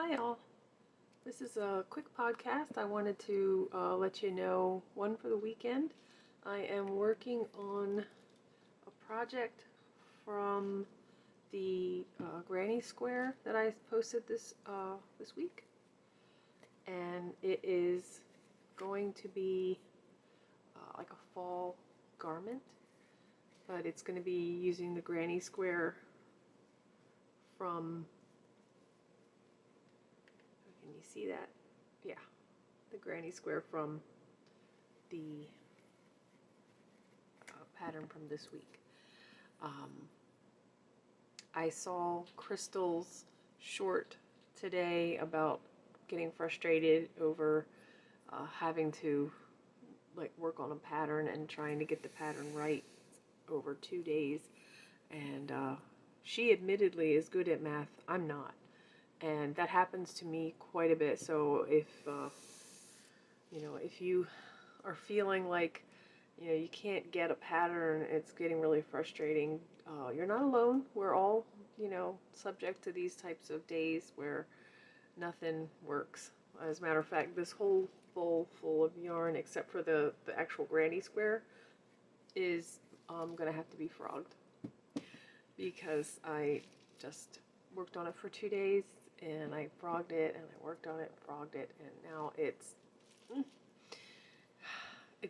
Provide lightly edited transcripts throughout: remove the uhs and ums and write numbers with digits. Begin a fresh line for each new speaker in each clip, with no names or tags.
Hi all. This is a quick podcast. I wanted to let you know one for the weekend. I am working on a project from the Granny Square that I posted this week, and it is going to be like a fall garment, but it's going to be using the Granny Square from. Can you see that? Yeah, the Granny Square from the pattern from this week. I saw Crystal's short today about getting frustrated over having to work on a pattern and trying to get the pattern right over 2 days. And she admittedly is good at math. I'm not. And that happens to me quite a bit. So if if you are feeling like you can't get a pattern, it's getting really frustrating, you're not alone. We're all subject to these types of days where nothing works. As a matter of fact, this whole bowl full of yarn, except for the actual Granny Square, is gonna have to be frogged because I just worked on it for 2 days and I frogged it and I worked on it and frogged it, and now it's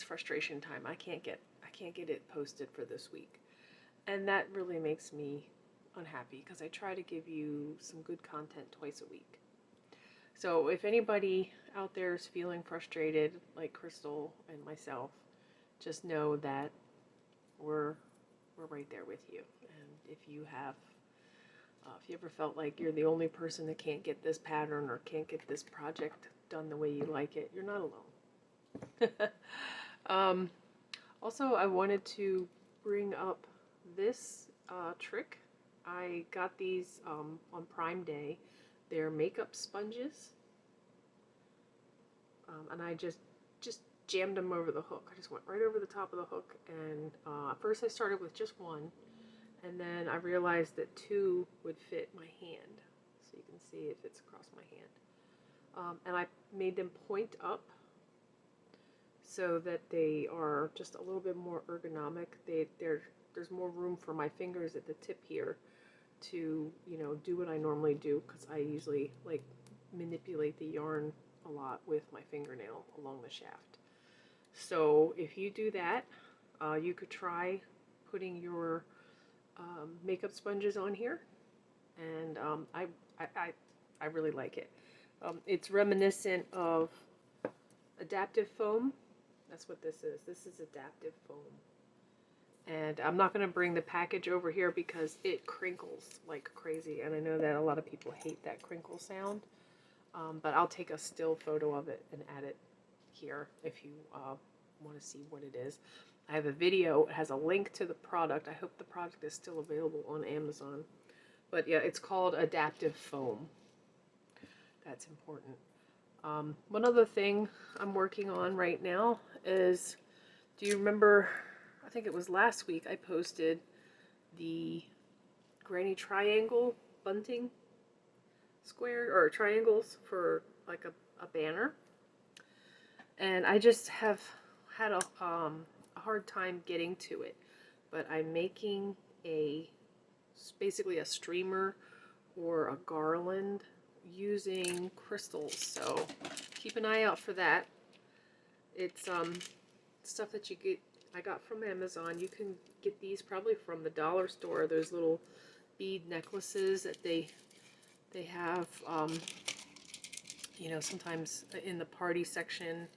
frustration time. I can't get it posted for this week, and that really makes me unhappy because I try to give you some good content twice a week. So if anybody out there is feeling frustrated like Crystal and myself, just know that we're right there with you. And if you ever felt like you're the only person that can't get this pattern or can't get this project done the way you like it, you're not alone. Also, I wanted to bring up this trick. I got these on Prime Day. They're makeup sponges, and I just jammed them over the hook. I just went right over the top of the hook, and at first I started with just one, and then I realized that 2 would fit my hand. So you can see it fits across my hand. And I made them point up so that they are just a little bit more ergonomic. There's more room for my fingers at the tip here to do what I normally do, because I usually manipulate the yarn a lot with my fingernail along the shaft. So if you do that, you could try putting your makeup sponges on here, and I really like it. It's reminiscent of adaptive foam. That's what this is. This is adaptive foam. And I'm not going to bring the package over here because it crinkles like crazy, and I know that a lot of people hate that crinkle sound, but I'll take a still photo of it and add it here if you want to see what it is. I have a video. It has a link to the product. I hope the product is still available on Amazon. But yeah, it's called adaptive foam. That's important. One other thing I'm working on right now is, do you remember, I think it was last week, I posted the granny triangle bunting square, or triangles for like a banner. And I just have had a hard time getting to it. But I'm making basically a streamer or a garland using crystals, so keep an eye out for that. It's stuff that I got from Amazon. You can get these probably from the dollar store, those little bead necklaces that they have sometimes in the party section.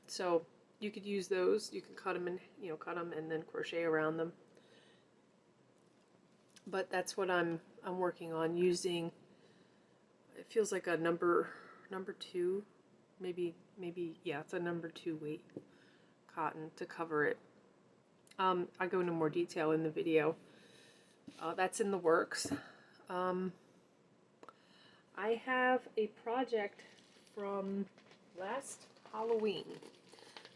So you could use those. You can cut them and then crochet around them. But that's what I'm working on, using. It feels like a number 2, maybe yeah, it's a number 2 weight cotton to cover it. I go into more detail in the video. That's in the works. I have a project from last Halloween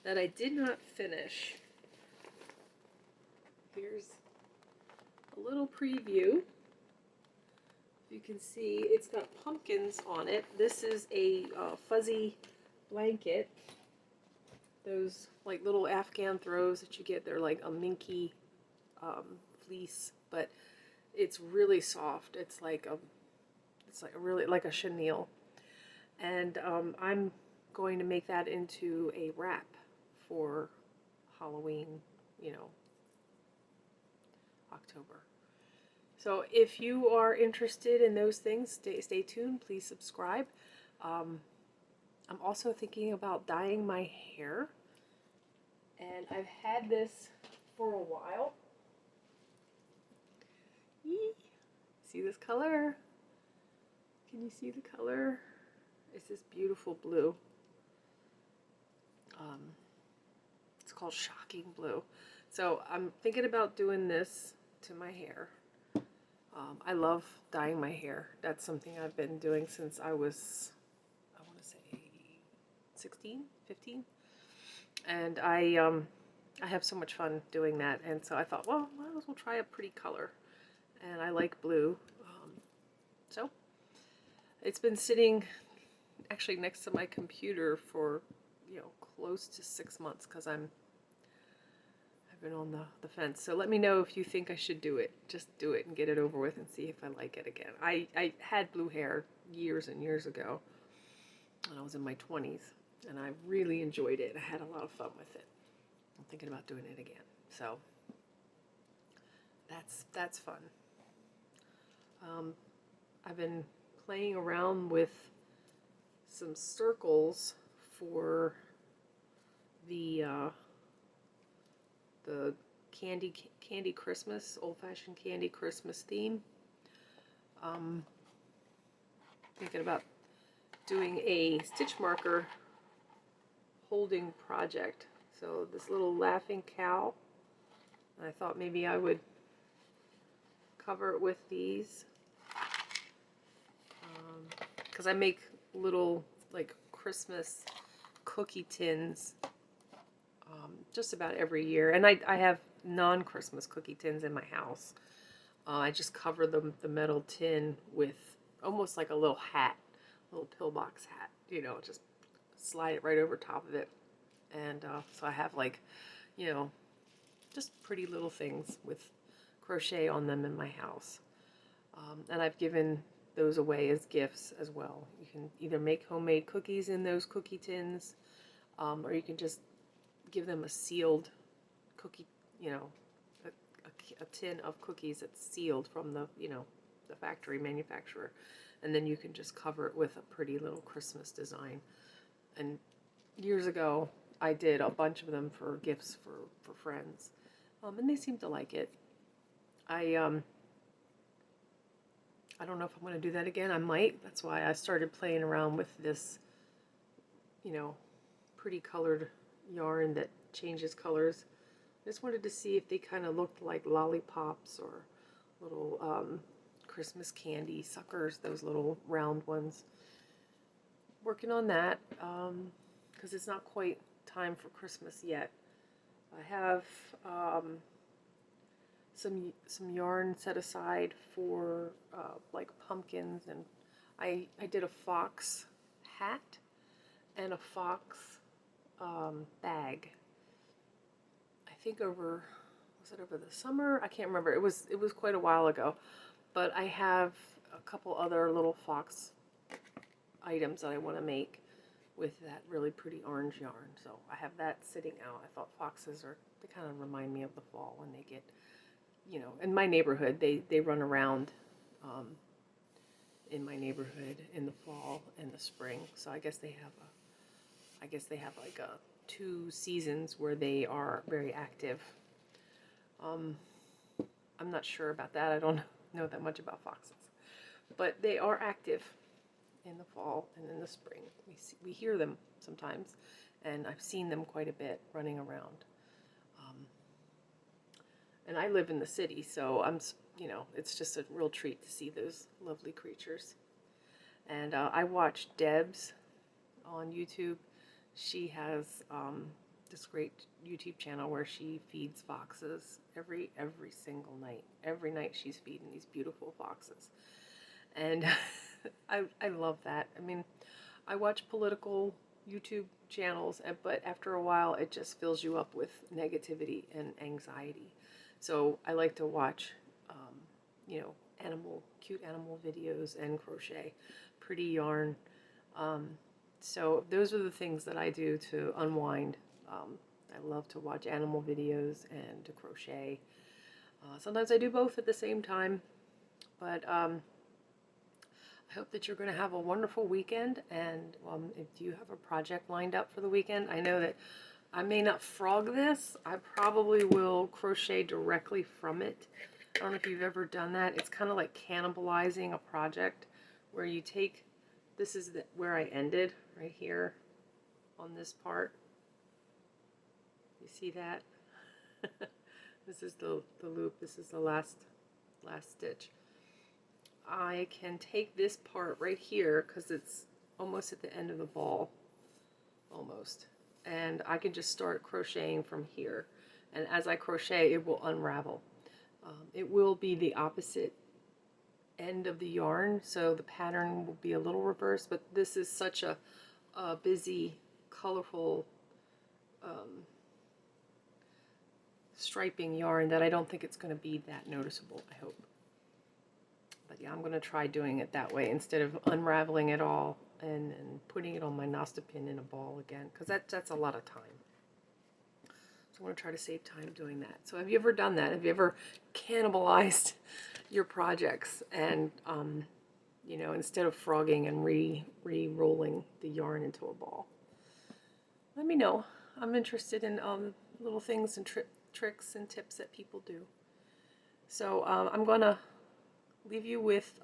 that I did not finish. Here's a little preview. You can see it's got pumpkins on it. This is a fuzzy blanket. Those like little Afghan throws that you get, they're like a minky fleece, but it's really soft. It's like really like a chenille. And I'm going to make that into a wrap for Halloween, you know, October. So if you are interested in those things, stay tuned. Please subscribe. I'm also thinking about dyeing my hair. And I've had this for a while. Yee. See this color? Can you see the color? It's this beautiful blue. It's called Shocking Blue. So I'm thinking about doing this to my hair. I love dyeing my hair. That's something I've been doing since I was, I want to say, 16, 15. And I have so much fun doing that. And so I thought, well, might as well try a pretty color. And I like blue. So it's been sitting actually next to my computer for, you know, close to 6 months because I've been on the fence. So let me know if you think I should do it. Just do it and get it over with and see if I like it again. I had blue hair years and years ago when I was in my 20s, and I really enjoyed it. I had a lot of fun with it. I'm thinking about doing it again. So that's fun. I've been playing around with some circles for the candy Christmas, old-fashioned candy Christmas theme. Thinking about doing a stitch marker holding project. So this little laughing cow, I thought maybe I would cover it with these, because I make little like Christmas cookie tins just about every year, and I have non-Christmas cookie tins in my house. I just cover the metal tin with almost like a little hat, a little pillbox hat, you know, just slide it right over top of it. And so I have, like, you know, just pretty little things with crochet on them in my house. And I've given those away as gifts as well. You can either make homemade cookies in those cookie tins, or you can just give them a sealed cookie, you know, a tin of cookies that's sealed from the, you know, the factory manufacturer. And then you can just cover it with a pretty little Christmas design. And years ago, I did a bunch of them for gifts for friends. And they seem to like it. I don't know if I'm going to do that again. I might. That's why I started playing around with this, you know, pretty colored yarn that changes colors. I just wanted to see if they kind of looked like lollipops or little Christmas candy suckers, those little round ones. Working on that, because it's not quite time for Christmas yet. I have some yarn set aside for like pumpkins, and I did a fox hat and a fox bag. I think was it over the summer? I can't remember. It was quite a while ago, but I have a couple other little fox items that I want to make with that really pretty orange yarn. So I have that sitting out. I thought foxes they kind of remind me of the fall when they get, you know, in my neighborhood, they run around in my neighborhood in the fall and the spring. So I guess they have like 2 seasons where they are very active. I'm not sure about that. I don't know that much about foxes, but they are active in the fall and in the spring. We hear them sometimes, and I've seen them quite a bit running around. And I live in the city, so you know, it's just a real treat to see those lovely creatures. And I watch Debs on YouTube. She has this great YouTube channel where she feeds foxes every single night. Every night she's feeding these beautiful foxes. And I love that. I mean, I watch political YouTube channels, but after a while it just fills you up with negativity and anxiety. So I like to watch, you know, cute animal videos and crochet, pretty yarn. So those are the things that I do to unwind. I love to watch animal videos and to crochet. Sometimes I do both at the same time, but I hope that you're going to have a wonderful weekend. And if you have a project lined up for the weekend, I know that I may not frog this. I probably will crochet directly from it. I don't know if you've ever done that. It's kind of like cannibalizing a project where you take, this is where I ended, right here on this part. You see that? This is the loop. This is the last stitch. I can take this part right here because it's almost at the end of the ball, almost, and I can just start crocheting from here, and as I crochet it will unravel. It will be the opposite end of the yarn, so the pattern will be a little reversed, but this is such a busy, colorful striping yarn that I don't think it's going to be that noticeable, I hope. But yeah, I'm going to try doing it that way instead of unraveling it all and putting it on my Nasta pin in a ball again, because that's a lot of time. So I'm going to try to save time doing that. So have you ever done that? Have you ever cannibalized your projects and, you know, instead of frogging and re-rolling the yarn into a ball? Let me know. I'm interested in little things and tricks and tips that people do. So I'm going to leave you with,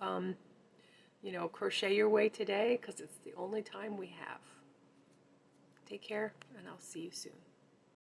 you know, crochet your way today because it's the only time we have. Take care, and I'll see you soon.